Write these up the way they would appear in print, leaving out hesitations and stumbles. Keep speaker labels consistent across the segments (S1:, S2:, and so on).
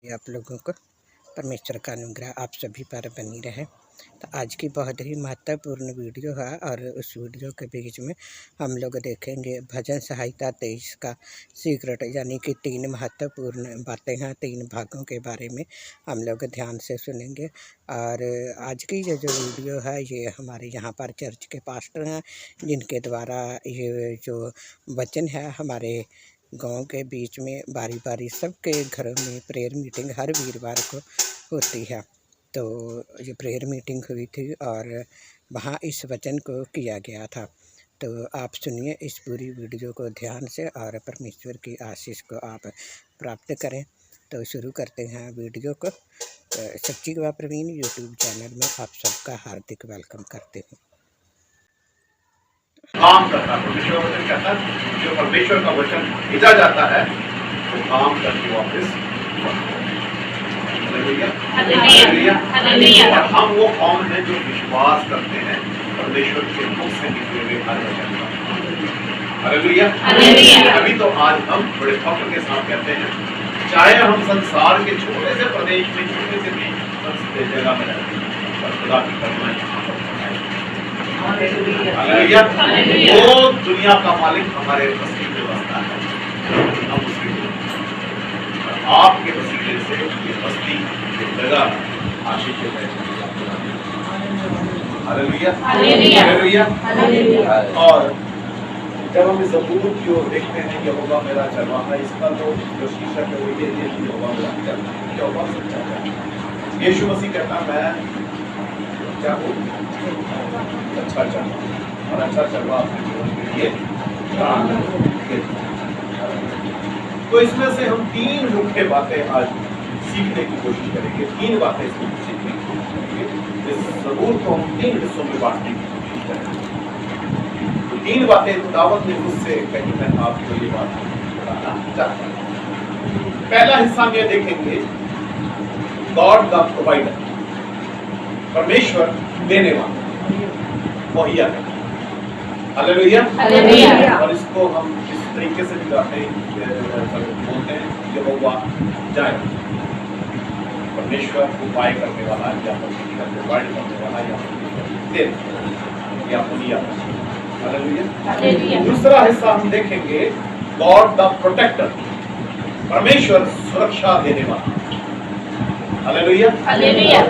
S1: आप लोगों को परमेश्वर का अनुग्रह आप सभी पर बनी रहे। तो आज की बहुत ही महत्वपूर्ण वीडियो है और उस वीडियो के बीच में हम लोग देखेंगे भजन सहायता 23 का सीक्रेट, यानी कि 3 महत्वपूर्ण बातें हैं। 3 भागों के बारे में हम लोग ध्यान से सुनेंगे। और आज की ये जो वीडियो है ये हमारे यहाँ पर चर्च के पास्टर हैं, जिनके द्वारा ये जो वचन है हमारे गांव के बीच में बारी बारी सबके घरों में प्रेयर मीटिंग हर वीरवार को होती है। तो ये प्रेयर मीटिंग हुई थी और वहाँ इस वचन को किया गया था। तो आप सुनिए इस पूरी वीडियो को ध्यान से और परमेश्वर की आशीष को आप प्राप्त करें। तो शुरू करते हैं वीडियो को। सच्ची गवाह प्रवीण यूट्यूब चैनल में आप सबका हार्दिक वेलकम करते हैं।
S2: काम करता है परमेश्वर वचन कहता है, जो परमेश्वर का वचन भेजा जाता है तो काम करके वापस। और हम वो कौन है जो विश्वास करते हैं परमेश्वर के मुख से निकले हुए हर वचन का। हालेलुया। अभी तो आज हम बड़े फख्र के साथ कहते हैं, चाहे हम संसार के छोटे से प्रदेश में छोटे से जगह में रहते हैं पर खुदा की करुणा यहाँ पर हालेलुया। वो दुनिया का मालिक हमारे वसीले व्यवस्था है, हम उसके आपके वसीले से ये बस्ती जगह आशीष है। हालेलुया। और जब हम इस ज़बूर की ओर देखते हैं कि यहोवा मेरा चरवाहा, इसका तो जो शीर्षक है वो ये है कि यहोवा मेरा चरवाहा, यहोवा सच्चा चरवाहा। यीशु मसीह कहता मैं क्या हूँ? अच्छा चरवाहा, और अच्छा चरवाहा अपने जीवन के लिए प्राण देता है। तो इसमें से हम 3 मुख्य बातें आज सीखने की कोशिश करेंगे। 3 बातें इसमें सीखने की कोशिश करेंगे। इस ज़बूर को हम 3 हिस्सों में बांटने की कोशिश करेंगे। तो 3 बातें खुदावंद ने मुझसे कहीं मैं आपको ये बात बताना चाहता हूँ। पहला हिस्सा में देखेंगे गॉड द प्रोवाइडर, परमेश्वर देने वाला, मुहैया है। हालेलुया। और इसको हम इस तरीके से भी बोलते हैं यहोवा जाए, परमेश्वर उपाय करने वाला या प्रोवाइड करने वाला या मुहैया। हालेलुया। दूसरा हिस्सा हम देखेंगे गॉड द प्रोटेक्टर, परमेश्वर सुरक्षा देने वाला। हालेलुया।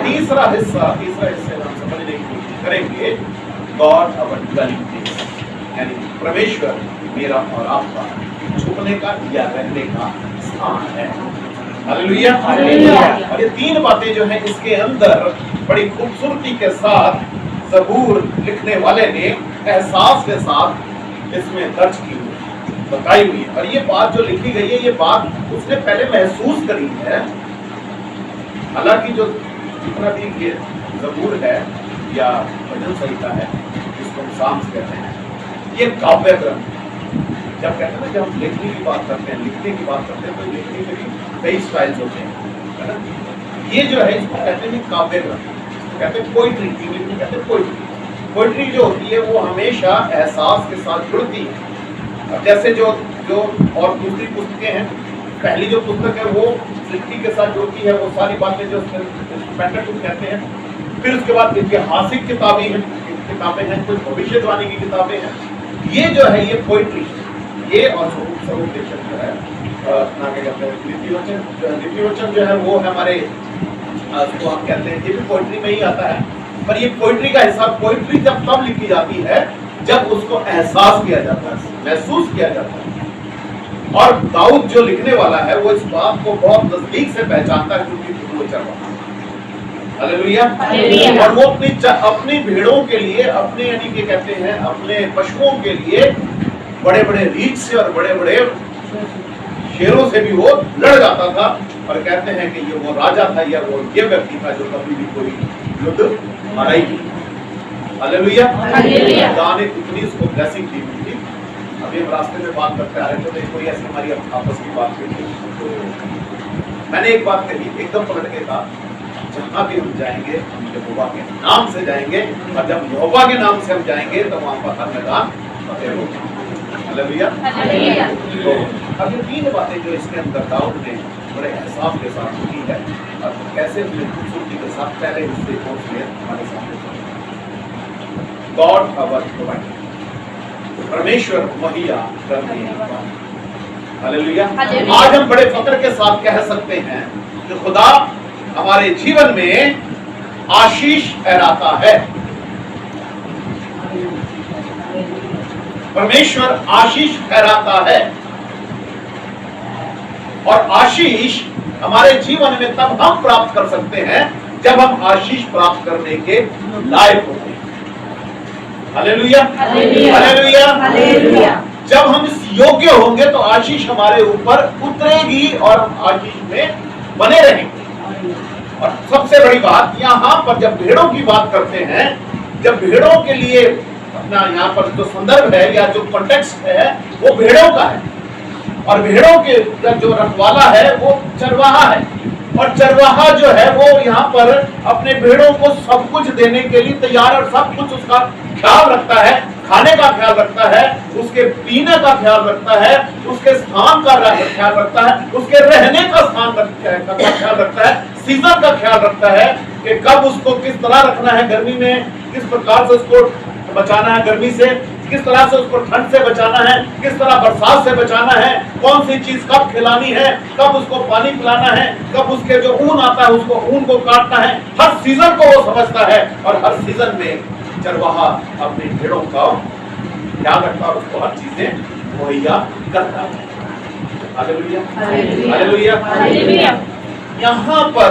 S2: तीसरा हिस्से हम समझने की कोशिश करेंगे गॉड अवर डवेलिंग प्लेस, यानी परमेश्वर मेरा और आपका छुपने का या रहने का स्थान है। हालेलुया। और ये 3 बातें जो हैं इसके अंदर बड़ी खूबसूरती के साथ ज़बूर लिखने वाले ने एहसास के साथ इसमें दर्ज की हुई बताई हुई है। और ये बात जो लिखी गई है ये बात उसने पहले महसूस करी है। हालांकि जो जितना भी ये ज़बूर है या भजन संहिता है, जिसको हम साम्स कहते हैं, ये काव्य ग्रंथ। जब कहते हैं ना, जब हम लिखने की बात करते हैं, लिखने की बात करते हैं तो लिखने के भी कई स्टाइल्स होते हैं, है ना। ये जो है इसको कहते हैं काव्य ग्रंथ, कहते हैं पोइट्री, इंग्लिश में कहते हैं पोइट्री। पोइट्री जो होती है वो हमेशा एहसास के साथ जुड़ती है। अब जैसे जो और दूसरी पुस्तकें हैं, पहली जो पुस्तक है वो सृष्टि के साथ जुड़ती है, वो सारी बातें जो पेंटाटुक कहते हैं। फिर उसके बाद ऐतिहासिक किताबें हैं, कुछ भविष्यवाणी की किताबें हैं। ये जो है ये पोइट्री, ये और स्वरूप जो है लिपि वचन जो है वो है हमारे उसको हम कहते हैं, ये भी पोइट्री में ही आता है। पर ये पोइट्री का हिस्सा, पोइट्री जब तब लिखी जाती है जब उसको एहसास किया जाता है, महसूस किया जाता है। और दाऊद जो लिखने वाला है वो इस बात को बहुत नजदीक से पहचानता है क्योंकि वो चरवाहा। हालेलुया। और वो अपनी भेड़ों के लिए, अपने यानी कि कहते हैं अपने पशुओं के लिए बड़े बड़े रीछ से और बड़े बड़े शेरों से भी वो लड़ जाता था। और कहते हैं कि ये वो राजा था या वो ये व्यक्ति था जो कभी भी कोई युद्ध हारा ही नहीं। हालेलुया। खुदा ने इतनी उसको ब्लेसिंग दी हुई थी। अभी हम रास्ते में बात करते आ रहे थे, कोई ऐसी हमारी आपस की बात हुई थी, तो मैंने एक बात कही, एकदम पलट के कहा, जहाँ भी हम जाएंगे हम यहोवा के नाम से जाएंगे, और जब यहोवा के नाम से हम जाएंगे तो वहाँ पर हर मैदान फतेह होगा। हालेलुया। तो अब ये 3 बातें जो इसके अंदर दाऊद ने बड़े इंसाफ के साथ की है और कैसे अपनी खूबसूरती के साथ पहले हिस्से को हमारे सामने गॉड अवर प्रोवाइडर, परमेश्वर मुहैया करने वाला। हालेलुया। आज हम बड़े फक्र के साथ कह सकते हैं कि खुदा हमारे जीवन में आशीष ठहराता है। परमेश्वर आशीष ठहराता है और आशीष हमारे जीवन में तब हम प्राप्त कर सकते हैं जब हम आशीष प्राप्त करने के लायक होते हैं। Hallelujah, hallelujah, hallelujah. जब हम इस योग्य होंगे तो आशीष हमारे ऊपर उतरेगी और हम आशीष में बने रहेंगे। और सबसे बड़ी बात यहाँ पर जब भेड़ों की बात करते हैं, जब भेड़ों के लिए अपना यहाँ पर जो संदर्भ है या जो कॉन्टेक्स्ट है वो भेड़ों का है और भेड़ों के जो रखवाला है वो चरवाहा है और चरवाहा जो है वो यहाँ पर अपने भेड़ों को सब कुछ देने के लिए तैयार और सब कुछ उसका ख्याल रखता है, खाने का ख्याल रखता है, उसके पीने का ख्याल रखता है, उसके स्थान का ख्याल रखता है, उसके रहने का स्थान का ख्याल रखता है, सीजन का ख्याल रखता है कि कब उसको किस तरह रखना है, गर्मी में किस प्रकार से उसको बचाना है, गर्मी से किस तरह से उसको ठंड से बचाना है, किस तरह बरसात से बचाना है, कौन सी चीज कब खिलानी है, कब उसको पानी पिलाना है, कब उसके जो ऊन आता है उसको ऊन को काटना है, हर सीजन को वो समझता है और हर सीजन में चरवाहा अपने भेड़ों का ख्याल रखता है, उसको हर चीजें मुहैया करता है। Hallelujah, hallelujah, hallelujah. यहाँ पर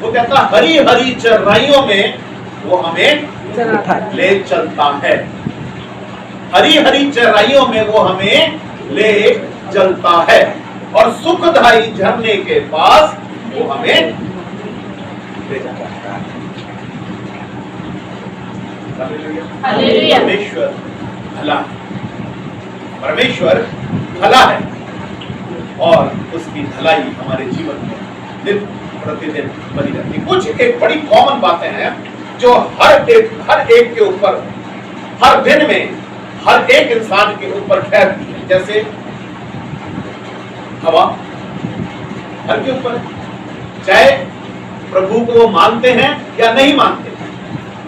S2: वो कहता हरी हरी चराइयों में वो हमें ले चलता है, हरी हरी चराइयों में वो हमें ले चलता है और सुखदायी झरने के पास वो हमें ले जाता है। परमेश्वर भला, परमेश्वर भला है और उसकी भलाई हमारे जीवन में दिन प्रतिदिन बनी रहती है। कुछ एक बड़ी कॉमन बातें हैं जो हर एक के ऊपर हर दिन में हर एक इंसान के ऊपर ठहरती है। जैसे हवा हर के ऊपर, चाहे प्रभु को वो मानते हैं या नहीं मानते।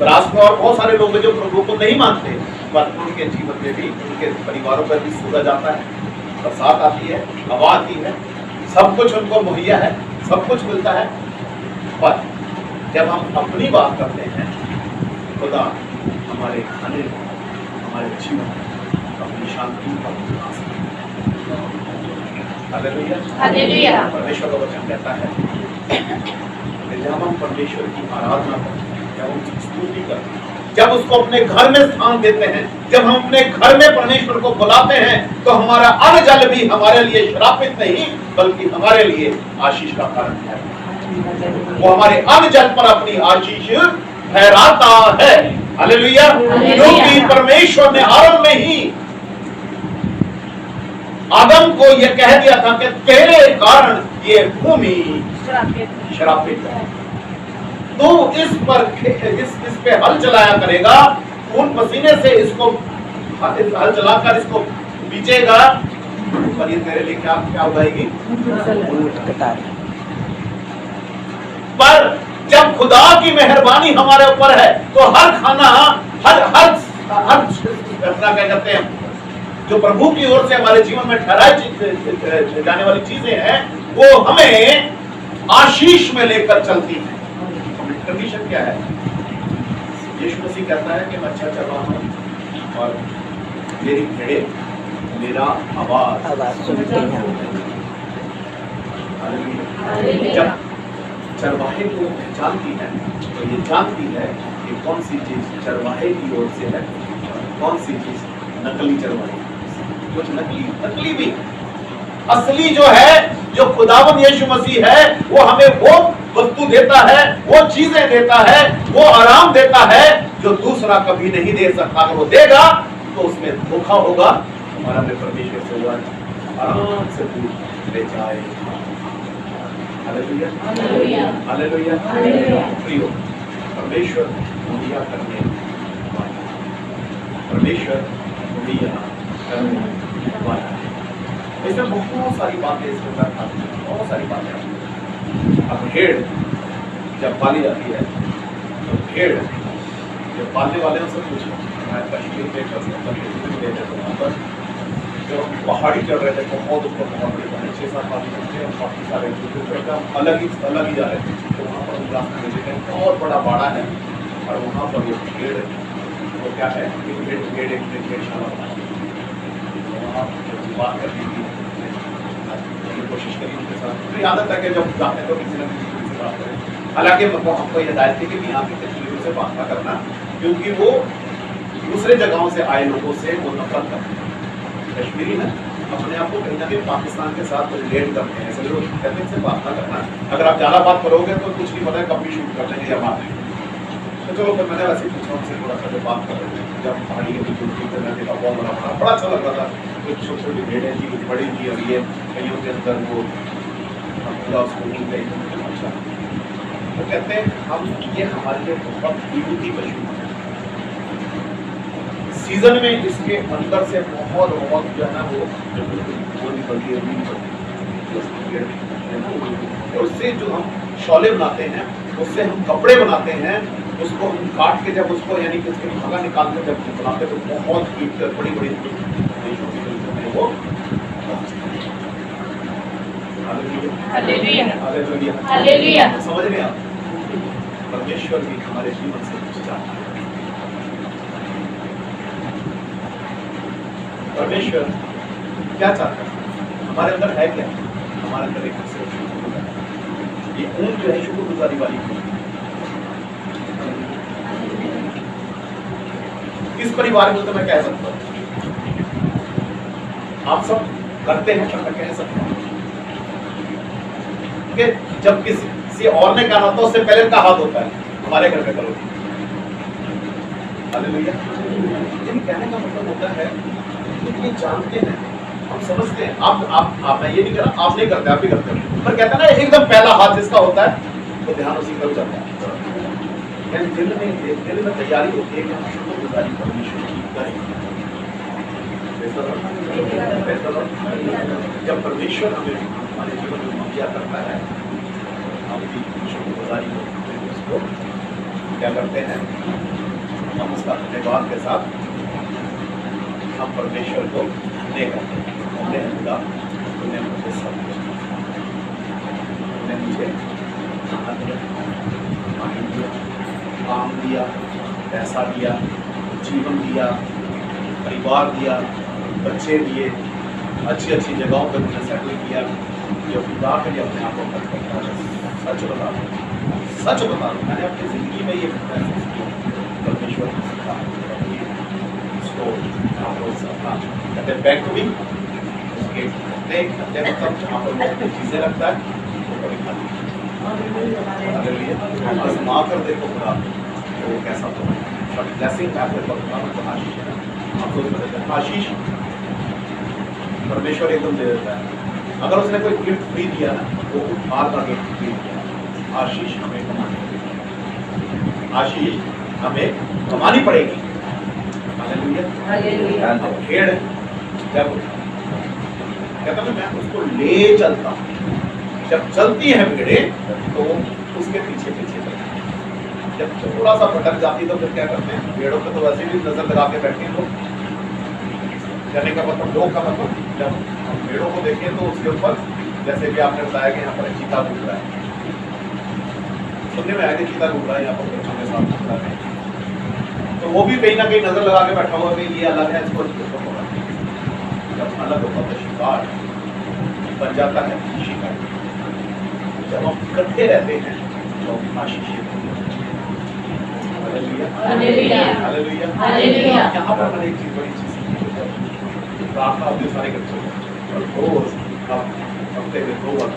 S2: राष्ट्र में और बहुत सारे लोग हैं जो प्रभु को नहीं मानते, पर उनके जीवन में भी उनके परिवारों पर भी सूरज आता है, बरसात आती है, हवा आती है, सब कुछ उनको मुहैया है, सब कुछ मिलता है। पर जब हम अपनी बात करते हैं, खुदा हमारे खाने में, हमारे जीवन में अपनी शांति का परमेश्वर का वचन कहता है जब हम परमेश्वर की आराधना करते हैं, जब हम स्तुति करते हैं, जब उसको अपने घर में स्थान देते हैं, जब हम अपने घर में परमेश्वर को बुलाते हैं, तो हमारा अन्न जल भी हमारे लिए श्रापित नहीं बल्कि हमारे लिए आशीष का कारण है। वो हमारे अन्न जल पर अपनी आशीष ठहराता है। हालेलुया। क्योंकि परमेश्वर ने आरंभ में ही आदम को यह कह दिया था कि तेरे कारण ये भूमि श्रापित है, तो इस पे हल चलाया करेगा, खून पसीने से इसको हल चलाकर इसको बीचेगा, पर ये तेरे लिए क्या क्या उगाएगी? पर जब खुदा की मेहरबानी हमारे ऊपर है तो हर खाना हर क्या कहते हैं जो प्रभु की ओर से हमारे जीवन में ठहराई जाने वाली चीजें हैं वो हमें आशीष में लेकर चलती हैं। कंडीशन क्या है? यीशु मसीह कहता है कि मैं अच्छा चरवाहा हूं और मेरी भेड़ें मेरा आवाज सुनती हैं। जब चरवाहे को पहचानती है तो ये जानती है कि कौन सी चीज चरवाहे की ओर से है, कौन सी चीज नकली चरवाहे। कुछ नकली भी, असली जो है, जो खुदावन यीशु मसीह है, वो हमें वो वस्तु देता है, वो चीजें देता है, वो आराम देता है जो दूसरा कभी नहीं दे सकता। अगर वो देगा तो उसमें धोखा होगा, हमारा में परमेश्वर से हुआ आराम से दूर ले जाएगा। Hallelujah, hallelujah, hallelujah, hallelujah. प्रियो, परमेश्वर मुहैया करने वाला, परमेश्वर मुहैया करने वाला। इसमें बहुत सारी बातें इसमें बहुत सारी बातें अब भेड़ जब पाली जाती है तो भेड़ जब पालने वाले उनसे पूछो, मैं कश्मीर में वहाँ पर जो हम पहाड़ी चढ़ रहे थे, बहुत ऊपर बहुत बड़े 6-7 पानी थे, काफ़ी सारे एकदम अलग ही जा रहे थे। तो वहाँ पर हम रास्ते में देखे बहुत बड़ा बाड़ा है और वहाँ पर वो भेड़ वो क्या है कि भेड़ एक भेड़शाला बनाई, वहाँ बात करनी थी, कोशिश करी उनके साथ। तो आदत है कि जब जाते तो किसी न किसी से बात करें। हालांकि हमको ये हिदायत थी कि यहाँ के कश्मीरियों से बात ना करना, क्योंकि वो दूसरे जगहों से आए लोगों से वो नफरत करते हैं। कश्मीरी ना अपने आप को कहीं ना कहीं पाकिस्तान के साथ रिलेट करते हैं, ऐसे लोग कहते हैं से बात ना करना। अगर आप ज़्यादा बात करोगे तो कुछ नहीं पता है कब भी शूट कर लेंगे या मार देंगे। तो चलो फिर मैंने वैसे पूछा उनसे थोड़ा सा जो बात कर रहे थे, जब पहाड़ी के बीच में देखा बहुत बड़ा अच्छा लग रहा था। कुछ छोटी छोटी भेड़ें थी, कुछ बड़ी थी, और ये कईयों के अंदर वो पूरा उसको नहीं गई। अच्छा तो कहते हैं हम ये हमारे लिए बहुत कीमती पशु है। सीजन में इसके अंदर से बहुत जो है ना वो निकलती है, और उससे जो हम शॉले बनाते हैं, उससे हम कपड़े बनाते हैं, उसको हम काट के जब उसको यानी कि उसकी धागा निकाल के जब बनाते हैं तो बहुत कीमती बड़ी बड़ी वो
S3: हालेलुया।
S2: समझ रहे आप? परमेश्वर भी हमारे जीवन से कुछ चाहता है। परमेश्वर क्या चाहता है? हमारे अंदर है क्या? हमारे अंदर एक ये ऊन जो है शुक्रगुजारी वाली किस परिवार में तो मैं कह सकता हूँ आप सब करते हैं, मैं कह सकता हूँ कि जब किसी और ने कहा तो उससे पहले का हाथ होता है हमारे घर में करो। हालेलुया। कहने का मतलब होता है कि ये जानते हैं, हम समझते हैं। आप मैं ये नहीं कर रहा, आप नहीं करते, आप भी करते हो, पर कहता है ना एकदम पहला हाथ जिसका होता है तो ध्यान उसी पर जाता है। दिल में तैयारी होती है कि हम शुक्रगुजारी परमेश्वर की करें। जब परमेश्वर हमें हमारे जीवन में मुहैया करता है, हम भी शुक्रगुजारी उसको क्या करते हैं, हम उसका धन्यवाद के साथ हम परमेश्वर को नहीं करते हैं। हमने खुदा तुमने मुझे सब कुछ, तुमने मुझे खाना दिया, पानी दिया, काम दिया, पैसा दिया, जीवन दिया, परिवार दिया, बच्चे दिए, अच्छी अच्छी जगहों पर मुझे सेटल किया। जो खुदा के लिए अपने आप को खर्च करता है, सच बता दो मैंने अपनी ज़िंदगी में ये महसूस किया। परमेश्वर की सत्ता कहते बैंक भी उसके खत्ते मतलब जहाँ पर वो अपनी चीज़ें रखता है वो कभी खाली आजमा कर देखो खुदा वो कैसा तो ब्लेसिंग आशीष परमेश्वर एकदम दे देता है। अगर उसने कोई गिफ्ट फ्री दिया ना वो बार बार गिफ्ट फ्री दिया। आशीष हमें कमानी पड़ेगी। भेड़ जब कहता मैं उसको ले चलता हूँ, जब चलती है भेड़े तो उसके पीछे जब थोड़ा सा भटक जाती तो फिर क्या करते हैं, भेड़ों पे तो वैसे भी नजर लगा के बैठे हैं लोग। कहने का मतलब लोग का मतलब जब हम भेड़ों को देखें तो उसके ऊपर जैसे कि आपने बताया कि यहाँ पर चीता घूम रहा है, सुनने में आया कि चीता घूम रहा है यहाँ पर बच्चों के साथ घूम रहा है, तो वो भी कहीं ना कहीं नजर लगा के बैठा हुआ कि ये अलग है, इसको जब अलग होता तो शिकार बन जाता है शिकार। जब हम इकट्ठे रहते हैं तो आशीष यहाँ पर मैंने एक चीज बड़ी चीज प्रार्थना होती है सारे बच्चों और रोज हफ्ते में 2 बार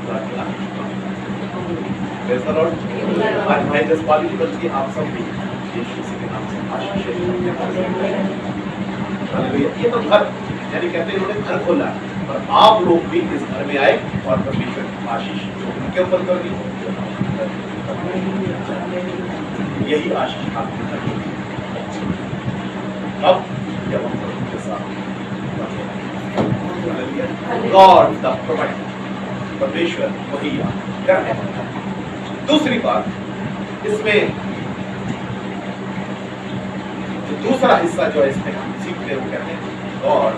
S2: आज भाई जसपाली जी बल्कि आप सब भी यीशु के नाम से आशीष। ये तो घर यानी कहते हैं उन्होंने घर खोला है, और आप लोग भी इस घर में आए और परमेश्वर की आशीष उनके ऊपर कर दी। यही आशीष आपके घर में अब जब हम उनके साथ गॉड द प्रोवाइडर परमेश्वर वही करने दूसरी बात, इसमें जो दूसरा हिस्सा जो है इसमें हम सीखते हैं वो कहते हैं गॉड,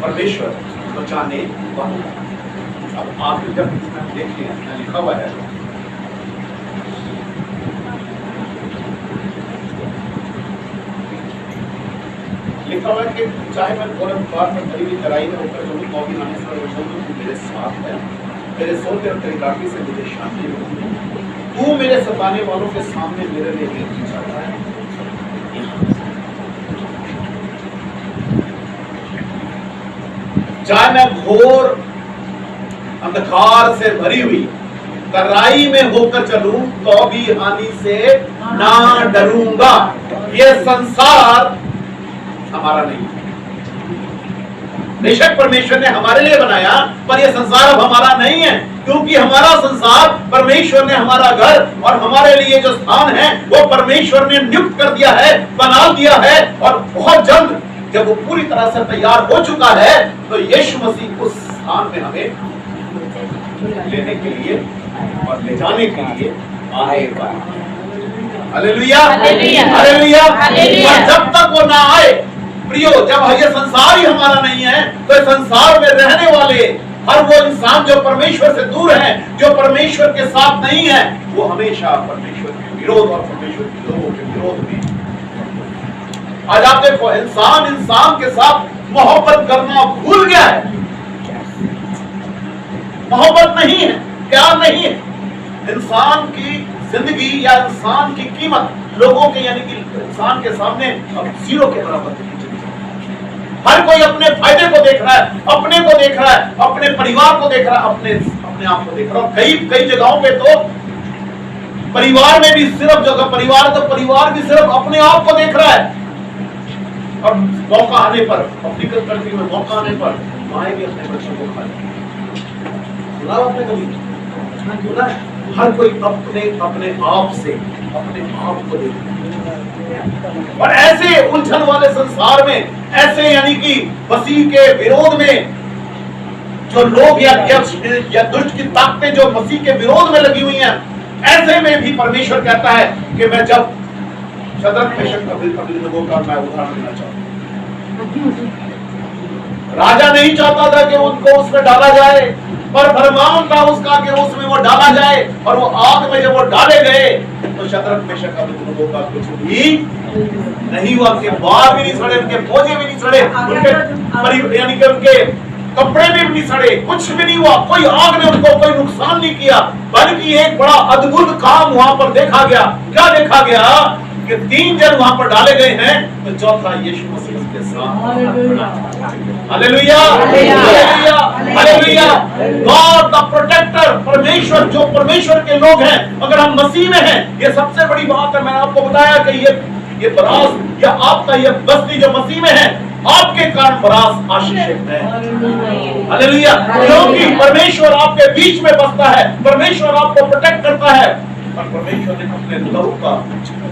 S2: परमेश्वर बचाने वाला। अब आप जब इसमें देखिए लिखा हुआ है, लिखा हुआ है कि चाहे मैं थोड़ा बार में कभी भी लड़ाई में होकर जो भी कौमी आने से मेरे साथ है, मेरे सोते और तेरी लाठी से मुझे शांति मिलती है, तू मेरे सताने वालों के सामने मेरे लिए एक चाहता है। चाहे मैं घोर अंधकार से भरी हुई तराई में होकर चलूं तो भी हानि से ना डरूंगा। ये संसार हमारा नहीं, बेशक परमेश्वर ने हमारे लिए बनाया, पर यह संसार अब हमारा नहीं है, क्योंकि हमारा संसार परमेश्वर ने हमारा घर और हमारे लिए जो स्थान है वो परमेश्वर ने नियुक्त कर दिया है, बना दिया है। और बहुत जल्द जब वो पूरी तरह से तैयार हो चुका है तो यीशु मसीह उस स्थान में हमें लेने के लिए और ले जाने के लिए आएगा। Hallelujah, hallelujah. और जब तक वो ना आए प्रियो, जब ये संसार ही हमारा नहीं है तो संसार में रहने वाले हर वो इंसान जो परमेश्वर से दूर है, जो परमेश्वर के साथ नहीं है, वो हमेशा परमेश्वर के विरोध और परमेश्वर के लोगों के विरोध में। आज आप देखो, इंसान के साथ मोहब्बत करना भूल गया है। मोहब्बत नहीं है, प्यार नहीं है। इंसान की जिंदगी या इंसान की कीमत लोगों के यानी कि इंसान के सामने अब जीरो के बराबर है। हर कोई अपने फायदे को देख रहा है, अपने को देख रहा है, अपने परिवार को देख रहा है, अपने आप को देख रहा है। कई जगहों पे तो परिवार में भी सिर्फ जगह परिवार भी सिर्फ अपने आप को देख रहा है। और मौका आने पर, अपनी कंट्री में मौका आने पर माए भी अपने बच्चों को खा लेती है। सुना आपने कभी? सुना है? हर कोई अपने आप से अपने आप को देखता है। और ऐसे उलझन वाले संसार में, ऐसे यानी कि मसीह के विरोध में जो लोग या दुष्ट की ताकतें जो मसीह के विरोध में लगी हुई हैं, ऐसे में भी परमेश्वर कहता है कि मैं जब शद्रक मेशक अबेदनगो का मैं उदाहरण देना चाहता हूं। राजा नहीं चाहता था कि उनको उसमें डाला जाए, पर फरमान था उसका कि उसमें वो डाला जाए। और वो आग में जब वो डाले गए तो शद्रक मेशक अबेदनगो का कुछ भी नहीं हुआ। उनके बाल भी नहीं सड़े, उनके मोजे भी नहीं सड़े, उनके यानी कि उनके कपड़े भी नहीं सड़े, कुछ भी नहीं हुआ। कोई आग ने उनको कोई नुकसान नहीं किया, बल्कि एक बड़ा अद्भुत काम वहां पर देखा गया। क्या देखा गया कि 3 जन वहां पर डाले गए हैं, तो चौथा यीशु मसीह के साथ। Hallelujah, hallelujah, hallelujah. God the protector, परमेश्वर, जो परमेश्वर के लोग हैं, अगर हम मसीह में हैं, ये सबसे बड़ी बात है। मैंने आपको बताया कि ये बरास या आपका ये बस्ती जो मसीह में है, आपके कारण बरास आशीषित है। हालेलुया, क्योंकि परमेश्वर आपके बीच में बसता है, परमेश्वर आपको प्रोटेक्ट करता है। और परमेश्वर ने अपने लहू का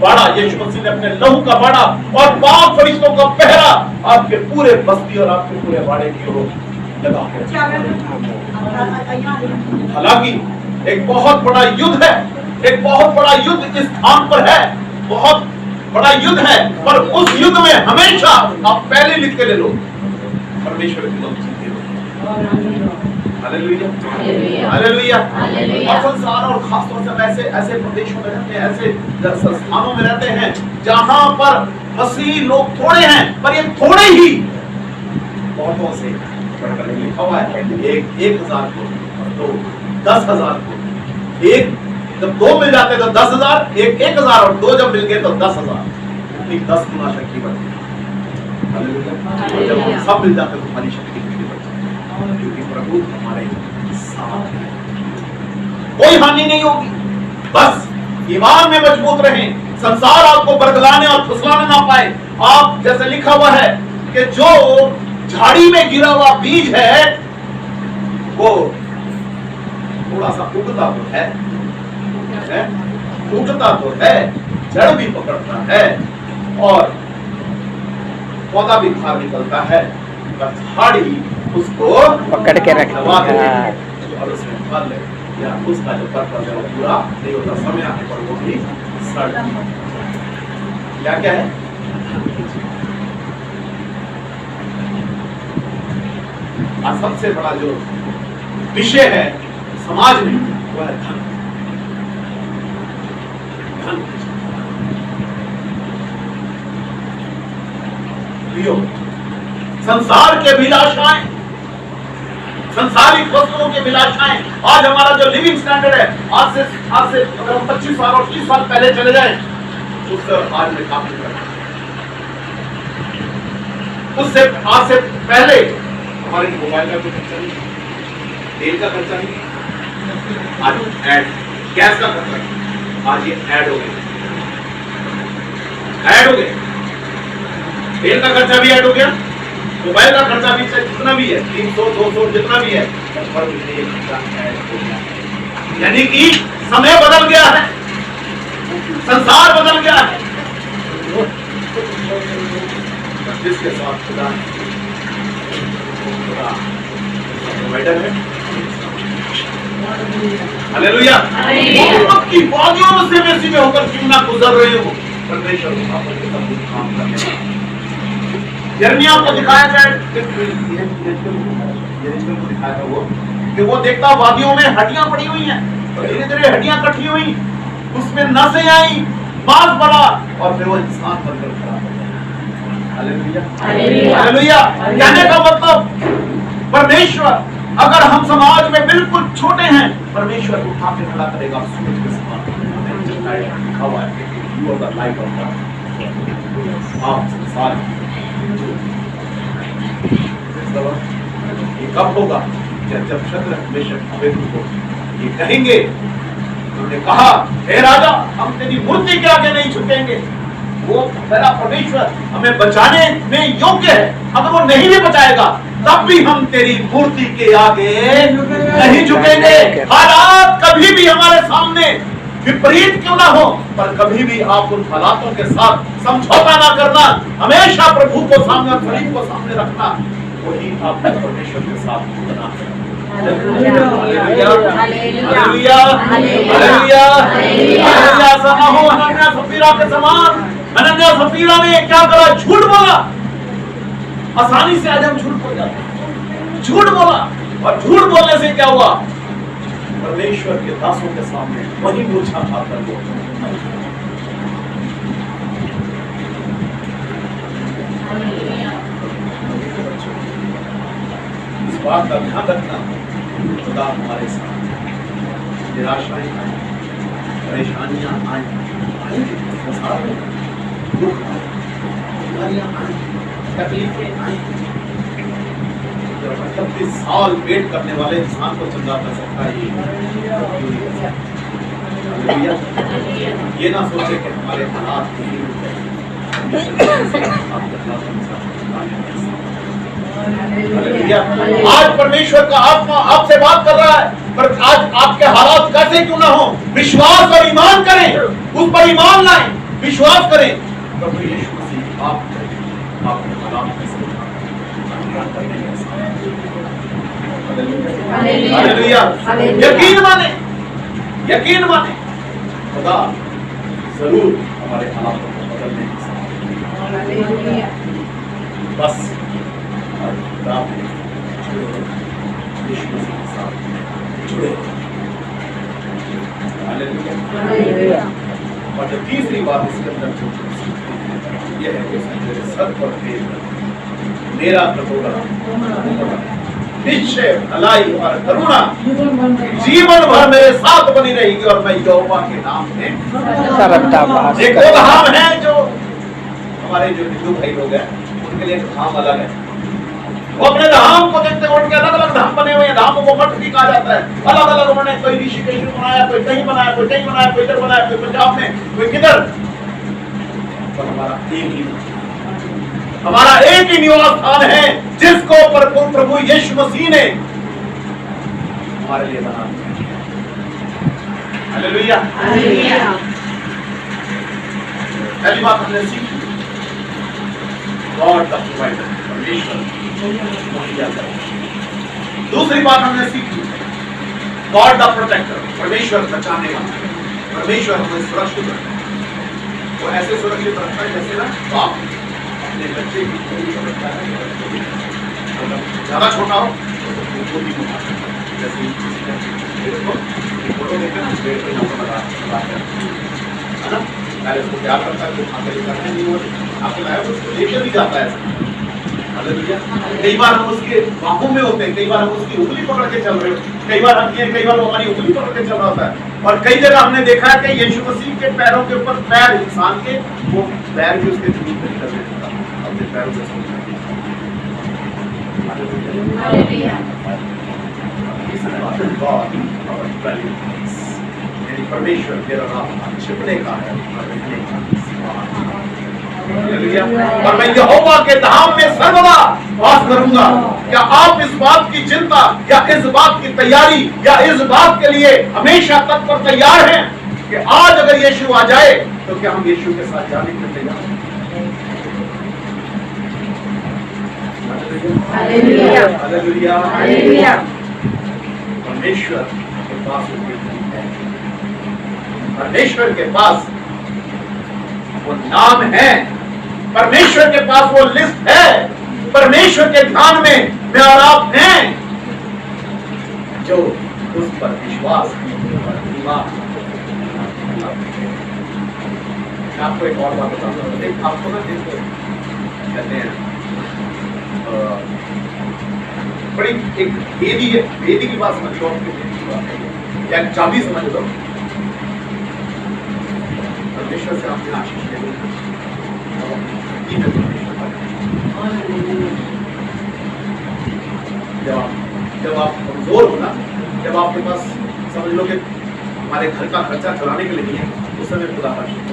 S2: बाड़ा, यीशु मसीह ने अपने लहू का बाड़ा और 5 फरिश्तों का पहरा आपके पूरे बस्ती और आपके पूरे बाड़े की ओर लगा है। हालांकि एक बहुत बड़ा युद्ध है, एक बहुत बड़ा युद्ध इस स्थान पर है, बहुत बड़ा युद्ध है। पर उस युद्ध में हमेशा आप पहले लिख के ले लो, परमेश्वर की लोग जीते हो। Hallelujah, hallelujah. और संसार और खासतौर से ऐसे प्रदेशों में रहते हैं, ऐसे संस्थानों में रहते हैं जहां पर मसीही लोग थोड़े हैं, पर ये थोड़े ही बहुतों से बढ़कर लिखा हुआ है। 1,000 को, 10,000 को, एक जब 2 मिल जाते तो 10,000, 1,000 और 2 जब मिल गए तो 10,000। 10 गुना शक्ति बढ़ती है। हालेलुया। जब सब मिल जाते तो हमारी शक्ति क्योंकि प्रभु हमारे साथ है, कोई हानि नहीं होगी। बस ईमान में मजबूत रहें, संसार आपको बरगलाने और फुसलाने ना पाए। आप जैसे लिखा हुआ है कि जो झाड़ी में गिरा हुआ बीज है वो थोड़ा सा उगता तो है, उगता तो है, जड़ भी पकड़ता है और पौधा भी बाहर निकलता है, पर झाड़ी उसको
S1: पकड़ के रखती है
S2: और उसमें फल या उसका जो पर्पस है वो पूरा नहीं होता, समय आने पर वो भी सड़ क्या क्या है। आज सबसे बड़ा जो विषय है समाज में वो है धन। संसार के अभिलाषाएं, संसारिक वस्तुओं की अभिलाषाएं। आज हमारा जो लिविंग स्टैंडर्ड है, आज से अगर हम 25 साल और 30 साल पहले चले जाएं, उससे आज में काफी फर्क है। उससे आज से पहले हमारे मोबाइल का कोई खर्चा नहीं, तेल का खर्चा नहीं, आज ऐड, गैस का खर्चा नहीं, आज ये ऐड हो गए, ऐड हो गए। तेल का खर्चा भी ऐड हो गया, मोबाइल का खर्चा भी जितना भी है 300 200 जितना भी है, यानी कि समय बदल गया है, संसार बदल गया है। जिसके साथ खुदा प्रोवाइडर है, हालेलुया, की वादियों से वैसी में होकर क्यों ना गुजर रहे हो, परमेश्वर काम करने। यिर्मयाह को दिखाया जाए, को दिखाया था वो कि वो देखता वादियों में हड्डियां पड़ी हुई हैं, और धीरे धीरे हड्डियां इकट्ठी हुई, उसमें नसें आई, मांस बढ़ा, और फिर वो इंसान बनकर खड़ा हो गया। Hallelujah, hallelujah. कहने का मतलब परमेश्वर, अगर हम समाज में बिल्कुल छोटे हैं, परमेश्वर उठा के खड़ा करेगा सूरज के समान। आप संसार ये कब होगा, जब शत्रु मेशक अबेदनगो ये कहेंगे, उन्होंने कहा हे राजा, हम तेरी मूर्ति के आगे नहीं झुकेंगे। वो मेरा परमेश्वर हमें बचाने में योग्य है, अगर वो नहीं भी बचाएगा तब भी हम तेरी मूर्ति के आगे नहीं झुकेंगे। हालात कभी भी हमारे सामने विपरीत क्यों ना हो, पर कभी भी आप उन हालातों के साथ समझौता ना करना, हमेशा प्रभु को सामने और गरीब को सामने रखना, वही आपका परमेश्वर के साथ होना है। Hallelujah, hallelujah, hallelujah, hallelujah. ऐसा ना हो हनन्याह सफीरा के समान। हनन्याह सफीरा ने क्या करा, झूठ बोला। आसानी से आज हम झूठ बोल जाते हैं, झूठ बोला, और झूठ बोलने से क्या हुआ, परमेश्वर के दासों के सामने वही मूर्छा खाकर वो इस बात का ध्यान रखना, खुदा हमारे साथ, निराशाएं आए, परेशानियां आए, दुख आए, बीमारियां आए, तकलीफें आई, 38 साल वेट करने वाले इंसान को चंगा कर सकता है ये ना सोचे कि हमारे हालात आज परमेश्वर का आत्मा आपसे बात कर रहा है, पर आज आपके हालात कैसे क्यों ना हो, विश्वास और ईमान करें, उस पर ईमान लाएं, विश्वास करें, प्रभु यीशु मसीह आपके हालात कैसे हालेलुया, यकीन माने, यकीन माने, खुदा जरूर हमारे हालातों को बदलने के साथ, बस खुदा यीशु मसीह के साथ जुड़े। हालेलुया। और जो तीसरी बात इसके अंदर जो यह है कि मेरे सर पर मेरा प्रभु निश्चय भलाई और करुणा जीवन भर मेरे साथ बनी रहेगी, और मैं यहोवा के नाम में एक वो धाम है जो हमारे जो हिंदू भाई लोग हैं उनके लिए धाम अलग है। वो अपने धाम को देखते हैं, उनके अलग अलग धाम बने हुए हैं, धाम को मठ भी कहा जाता है, अलग अलग उन्होंने, कोई ऋषिकेश में बनाया, कोई कहीं बनाया, कोई कहीं बनाया, कोई इधर बनाया, कोई पंजाब में, कोई किधर, पर हमारा एक ही निवास स्थान है जिसको प्रभु यीशु मसीह ने हमारे लिए बना दिया। Hallelujah, hallelujah. पहली बात हमने सीखी, गॉड द प्रोवाइडर, परमेश्वर मुहैया करे। दूसरी बात हमने सीखी, गॉड द प्रोटेक्टर, परमेश्वर बचाने वाला, परमेश्वर हमें सुरक्षित रखता है। वो ऐसे सुरक्षित रखता है जैसे ना बाप अपने बच्चे की गोदी में रखता है। ज्यादा छोटा हो तो गोदी में उठाता है। जैसे फोटो देखते ना पेड़ पे यहाँ पर लगा है ना, पहले उसको प्यार करता है, तो खाते करता है, नहीं वो आपको लाया उसको लेकर भी जाता है। हालेलुया। कई बार हम उसके बाहों में होते हैं, कई बार हम उसकी उंगली पकड़ के चल रहे हो, कई बार हम ये, कई बार वो हमारी उंगली पकड़ के चल रहा होता है। और कई जगह हमने देखा है कि यीशु मसीह के पैरों के ऊपर पैर इंसान के, वो पैर भी उसके जमीन पर निकल देता है अपने पैरों से। हालेलुया। परमेश्वर मेरा नाम छिपने का है और मैं यहोवा के धाम में सर्वदा वास करूंगा। क्या आप इस बात की चिंता या इस बात की तैयारी या इस बात के लिए हमेशा तत्पर तैयार हैं कि आज अगर यीशु आ जाए तो क्या हम यीशु के साथ जाने के लिए तैयार हैं? Hallelujah, hallelujah, hallelujah. परमेश्वर के पास परमेश्वर के पास वो नाम है, परमेश्वर के पास वो लिस्ट है, परमेश्वर के ध्यान में मैं और आप हैं जो उस पर विश्वास आपको एक और बात बताऊंगा। आपको ना कहते हैं बड़ी एक वेदी की बात समझ लो, या चाबी समझ लो। परमेश्वर से आपने आशीष ले ली, जब आप कमजोर हो ना, जब आपके पास समझ लो कि हमारे घर का खर्चा चलाने के लिए नहीं है, उस समय खुदा का शुक्र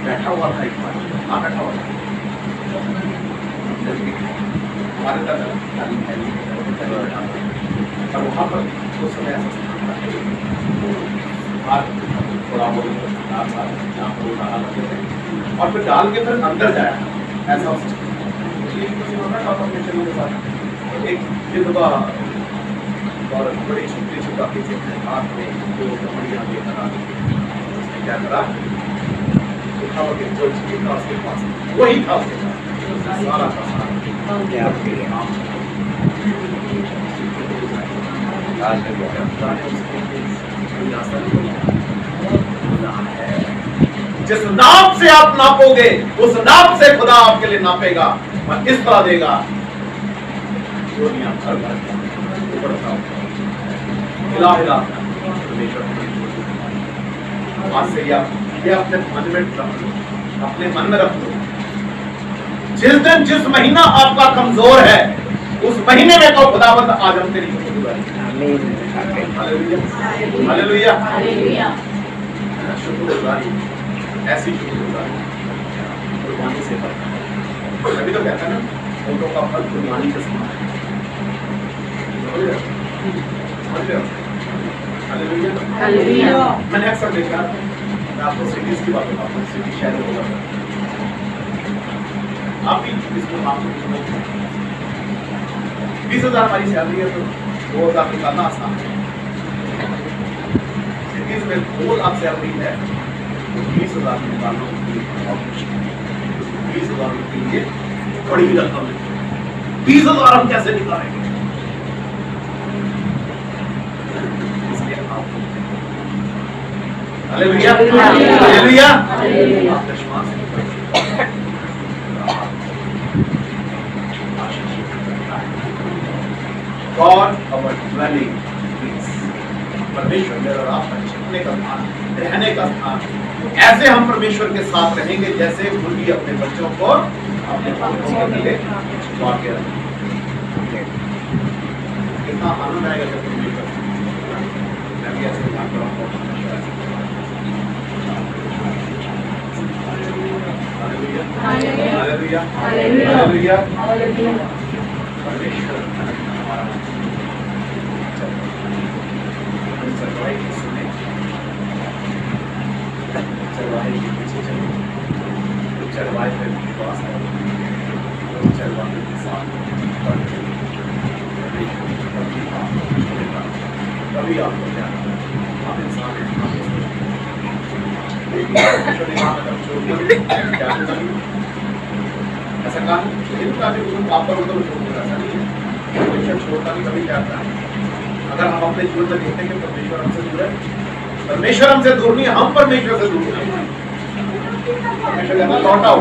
S2: बैठा हुआ था, एक बार बैठा हुआ था हमारे और वहाँ पर उस समय ऐसा और फिर डाल के फिर अंदर जाया ऐसा एक विधवा और बड़ी छोटी छोटी हाथ में जो कमरियाँ लेकर आ उसने क्या करा, जो चीज था उसके पास वही था, उसके पास सारा का सारा जिस नाप से आप नापोगे उस नाप से खुदा आपके लिए नापेगा और इस तरह देगा दुनिया भर आज से ये अपने मन में रख लो, अपने मन में रख लो। जिस दिन जिस महीना आपका कमजोर है उस महीने में तो खुदावंद आज हम तेरी हालेलुया, हालेलुया, शुक्रगुजारी, ऐसी शुक्रगुजारी कुर्बानी से फल। अभी तो कहता है ना, फोटो का फल कुर्बानी के समान है। Hallelujah, hallelujah. मैंने अक्सर देखा, मैं आपको सिटीज की बात बताता हूँ, सिटी शहरों को बताता हूँ। आप भी इसको काम 20,000 हमारी सैलरी है तो 2,000 निकालना आसान है। सिटीज में 2 लाख सैलरी है तो 20,000 निकालना बहुत मुश्किल है। 20,000 के लिए बड़ी रकम है। 20,000 हम कैसे निकालेंगे? इसलिए आप हालेलुया, हालेलुया, हालेलुया। विश्वास God our dwelling place, परमेश्वर मेरा और आपका छिपने का स्थान, रहने का स्थान। ऐसे हम परमेश्वर के साथ रहेंगे जैसे मुर्गी अपने बच्चों को अपने पंखों के तले छुपा के रखे। कितना आनंद आएगा जब परमेश्वर मैं भी ऐसे ध्यान कर रहा हूँ। Hallelujah, hallelujah, hallelujah, hallelujah. परमेश्वर चलवाई के पीछे चलो। चढ़वाए पे विश्वास है, चढ़वाने के साथ कभी आपको क्या आप इंसान ऐसा कहा आप पर उधर छोड़ता नहीं कभी क्या है। अगर हम अपने जीवन में देखते हैं कि परमेश्वर हमसे दूर है, परमेश्वर हमसे दूर नहीं, हम परमेश्वर से दूर नहीं। परमेश्वर कहना लौट आओ,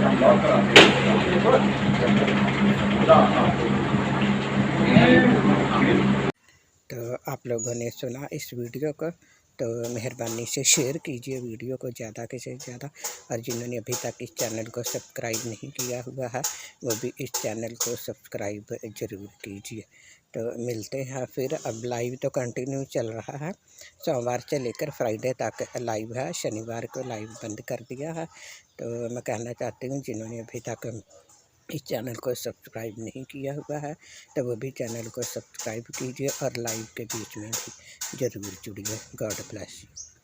S2: हम लौट कर आते हैं।
S1: तो आप लोगों ने सुना इस वीडियो को, तो मेहरबानी से शेयर कीजिए वीडियो को ज़्यादा से ज़्यादा, और जिन्होंने अभी तक इस चैनल को सब्सक्राइब नहीं किया हुआ है वो भी इस चैनल को सब्सक्राइब ज़रूर कीजिए। तो मिलते हैं फिर। अब लाइव तो कंटिन्यू चल रहा है, सोमवार से लेकर फ्राइडे तक लाइव है, शनिवार को लाइव बंद कर दिया है। तो मैं कहना चाहती हूँ जिन्होंने अभी तक इस चैनल को सब्सक्राइब नहीं किया हुआ है तो वो भी चैनल को सब्सक्राइब कीजिए और लाइव के बीच में भी ज़रूर जुड़िए। God bless you.